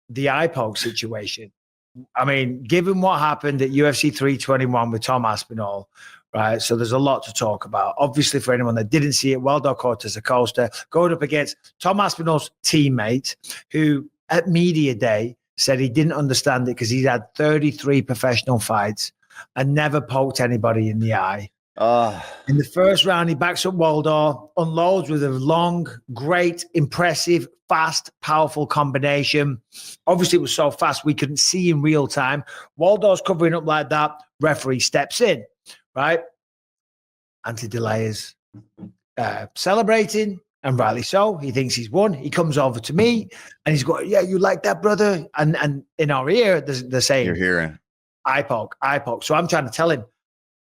the eye poke situation. I mean, given what happened at UFC 321 with Tom Aspinall, right? So there's a lot to talk about. Obviously, for anyone that didn't see it, Waldo Cortez Acosta going up against Tom Aspinall's teammate, who at media day said he didn't understand it because he's had 33 professional fights and never poked anybody in the eye. In the first round, he backs up Waldo, unloads with a long, great, impressive, fast, powerful combination. Obviously, it was so fast we couldn't see in real time. Waldo's covering up like that. Referee steps in, right? Ante Delaye's celebrating, and rightly so. He thinks he's won. He comes over to me, and he's going, "Yeah, you like that, brother?" And in our ear, they're saying, "You're hearing eye poke, eye poke." So I'm trying to tell him,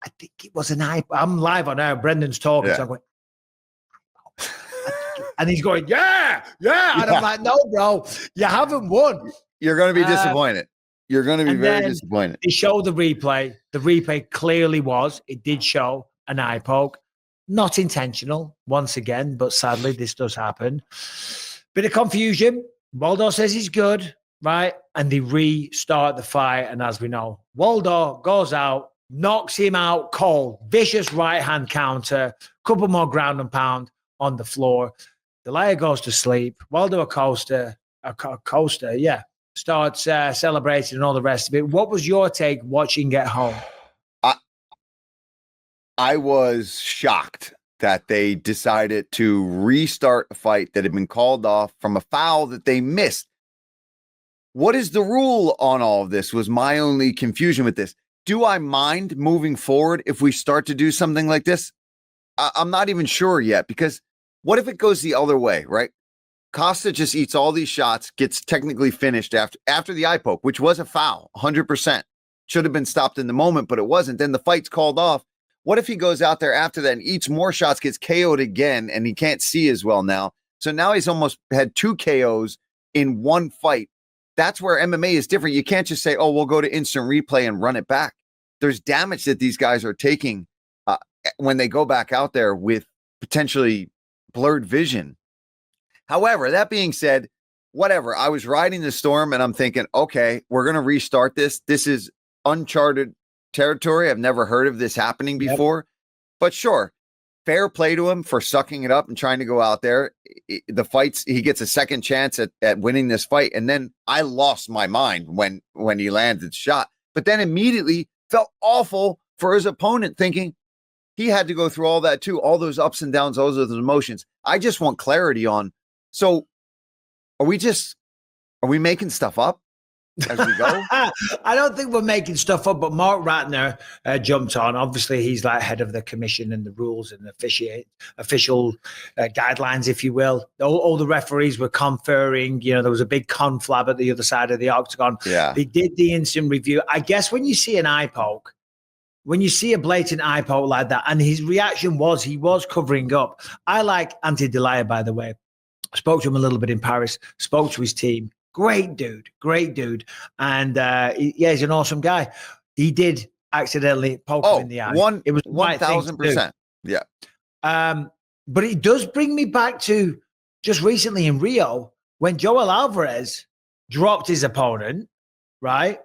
I think it was an eye. I'm live on air. Brendan's talking, so I'm going, and he's going, yeah. And I'm like, no, bro, you haven't won. You're going to be disappointed. You're going to be very disappointed. They showed the replay. The replay clearly it did show an eye poke. Not intentional, once again, but sadly, this does happen. Bit of confusion. Waldo says he's good, right? And they restart the fight. And as we know, Waldo goes out, knocks him out cold, vicious right-hand counter, couple more ground and pound on the floor. Delaya goes to sleep. Waldo Acosta, starts celebrating and all the rest of it. What was your take watching at home? I was shocked that they decided to restart a fight that had been called off from a foul that they missed. What is the rule on all of this was my only confusion with this. Do I mind moving forward if we start to do something like this? I'm not even sure yet, because what if it goes the other way, right? Costa just eats all these shots, gets technically finished after the eye poke, which was a foul, 100%. Should have been stopped in the moment, but it wasn't. Then the fight's called off. What if he goes out there after that and eats more shots, gets KO'd again, and he can't see as well now? So now he's almost had 2 KOs in one fight. That's where MMA is different. You can't just say, oh, we'll go to instant replay and run it back. There's damage that these guys are taking when they go back out there with potentially blurred vision. However, that being said, whatever. I was riding the storm and I'm thinking, okay, we're going to restart this. This is uncharted territory. I've never heard of this happening before. But sure, fair play to him for sucking it up and trying to go out there. The fights, he gets a second chance at winning this fight. And then I lost my mind when he landed the shot. But then immediately felt awful for his opponent, thinking he had to go through all that too, all those ups and downs, all those emotions. I just want clarity on. So are we making stuff up as we go? I don't think we're making stuff up, but Mark Ratner jumped on. Obviously, he's like head of the commission and the rules and official guidelines, if you will. All the referees were conferring. You know, there was a big conflab at the other side of the octagon. Yeah. They did the instant review. I guess when you see an eye poke, when you see a blatant eye poke like that, and his reaction was he was covering up. I like Ante Delaya, by the way. I spoke to him a little bit in Paris, spoke to his team. Great dude. And he's an awesome guy. He did accidentally poke him in the eye. It was 1,000%. Yeah. But it does bring me back to just recently in Rio when Joel Alvarez dropped his opponent, right?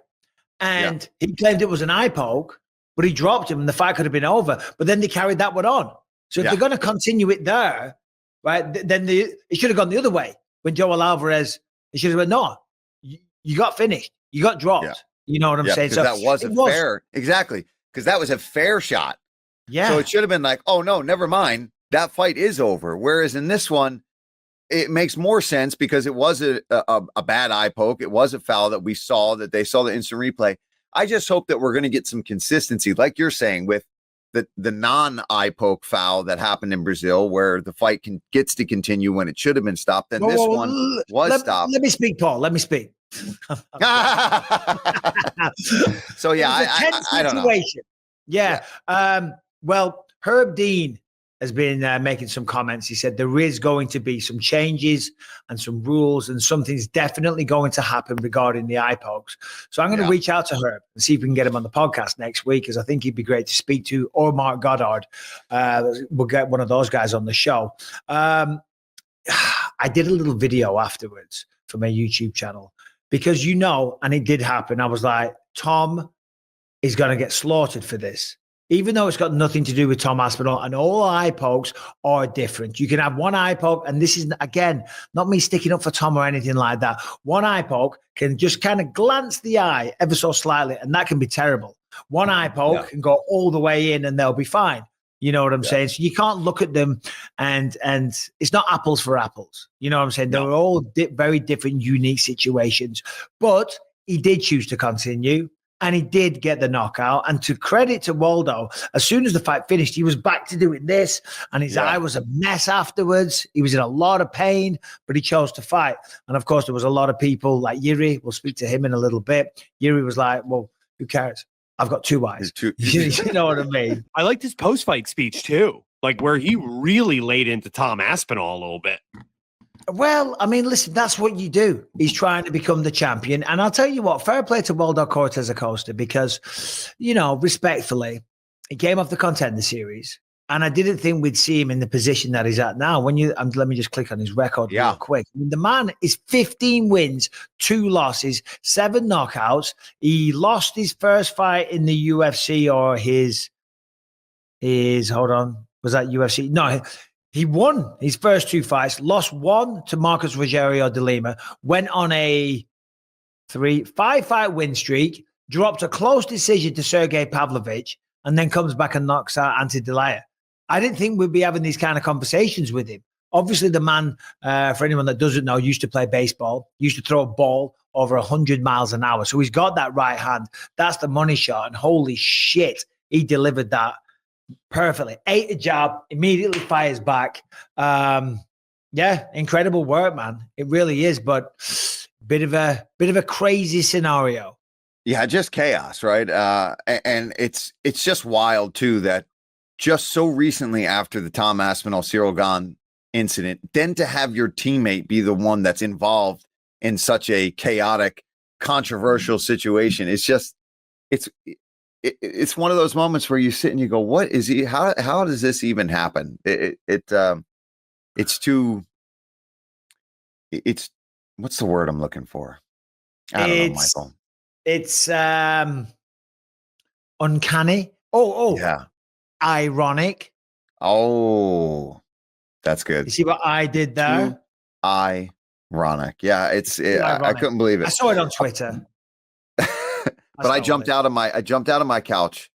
And he claimed it was an eye poke, but he dropped him and the fight could have been over. But then they carried that one on. So if they're going to continue it there, right, then it should have gone the other way. When Joel Alvarez, it should have been, no, you got finished. You got dropped. Yeah. You know what I'm saying? So that was fair. Exactly. Because that was a fair shot. Yeah. So it should have been like, oh, no, never mind. That fight is over. Whereas in this one, it makes more sense because it was a bad eye poke. It was a foul that we saw, that they saw the instant replay. I just hope that we're going to get some consistency, like you're saying, with the non-eye poke foul that happened in Brazil, where the fight gets to continue when it should have been stopped. And this one was stopped. Let me speak, Paul. Let me speak. So, yeah, I don't know. Yeah. Well, Herb Dean has been making some comments. He said there is going to be some changes and some rules, and something's definitely going to happen regarding the eye pokes. So I'm going to reach out to Herb and see if we can get him on the podcast next week, because I think he'd be great to speak to, or Mark Goddard. We'll get one of those guys on the show. I did a little video afterwards for my YouTube channel because and it did happen. I was like, Tom is going to get slaughtered for this. Even though it's got nothing to do with Tom Aspinall, and all eye pokes are different. You can have one eye poke, and this is, again, not me sticking up for Tom or anything like that. One eye poke can just kind of glance the eye ever so slightly, and that can be terrible. One eye poke can go all the way in, and they'll be fine. You know what I'm saying? So you can't look at them, and it's not apples for apples. You know what I'm saying? They're all very different, unique situations. But he did choose to continue. And he did get the knockout. And to credit to Waldo, as soon as the fight finished, he was back to doing this. And his eye was a mess afterwards. He was in a lot of pain, but he chose to fight. And of course, there was a lot of people like Yuri. We'll speak to him in a little bit. Yuri was like, well, who cares? I've got two eyes. You know what I mean? I liked his post-fight speech too, like where he really laid into Tom Aspinall a little bit. Well, I mean, listen, that's what you do. He's trying to become the champion. And I'll tell you what, fair play to Waldo Cortez Acosta because, respectfully, he came off the Contender Series. And I didn't think we'd see him in the position that he's at now. Let me just click on his record real quick. I mean, the man is 15 wins, 2 losses, 7 knockouts. He lost his first fight in the UFC or his hold on, was that UFC? No, he won his first 2 fights, lost 1 to Marcus Rogerio de Lima, went on a 5-fight win streak, dropped a close decision to Sergey Pavlovich, and then comes back and knocks out Ante Delaya. I didn't think we'd be having these kind of conversations with him. Obviously, the man, for anyone that doesn't know, used to play baseball, used to throw a ball over 100 miles an hour. So he's got that right hand. That's the money shot. And holy shit, he delivered that perfectly. Ate a jab, immediately fires back. Incredible work, man. It really is. But bit of a crazy scenario. Yeah, just chaos, right? And it's just wild too that just so recently after the Tom Aspinall Cyril Gane incident, then to have your teammate be the one that's involved in such a chaotic, controversial situation, it's one of those moments where you sit and you go, "What is he? How does this even happen?" It's what's the word I'm looking for? I don't know, Michael. It's uncanny. Yeah. Ironic. Oh, that's good. You see what I did there? Ironic. Yeah, I couldn't believe it. I saw it on Twitter. But I jumped out of my couch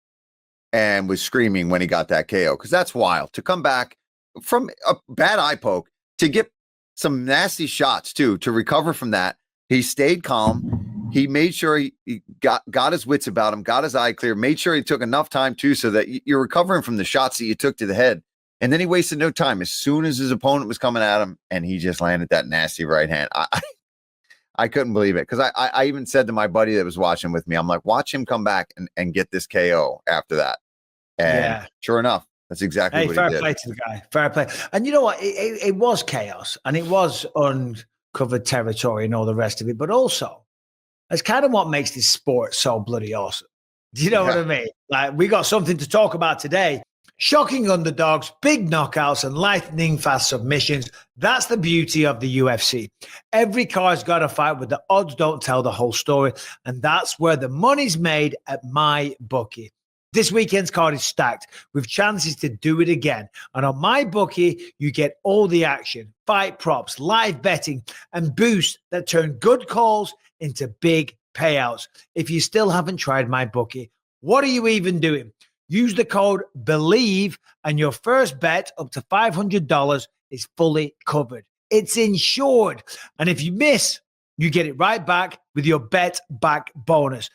and was screaming when he got that KO because that's wild to come back from a bad eye poke to get some nasty shots too, to recover from that. He stayed calm. He made sure he got his wits about him, got his eye clear, made sure he took enough time too, so that you're recovering from the shots that you took to the head. And then he wasted no time as soon as his opponent was coming at him, and he just landed that nasty right hand. I couldn't believe it because I even said to my buddy that was watching with me, I'm like, watch him come back and get this KO after that. And sure enough, that's exactly what he did. Fair play to the guy. Fair play. And you know what? It was chaos and it was uncovered territory and all the rest of it. But also, that's kind of what makes this sport so bloody awesome. Do you know what I mean? Like, we got something to talk about today. Shocking underdogs, big knockouts, and lightning fast submissions. That's the beauty of the UFC. Every card's got a fight where the odds don't tell the whole story, and that's where the money's made at my bookie. This weekend's card is stacked with chances to do it again. And on my bookie, you get all the action, fight props, live betting, and boosts that turn good calls into big payouts. If you still haven't tried my bookie, what are you even doing? Use the code BELIEVE and your first bet up to $500 is fully covered. It's insured. And if you miss, you get it right back with your bet back bonus.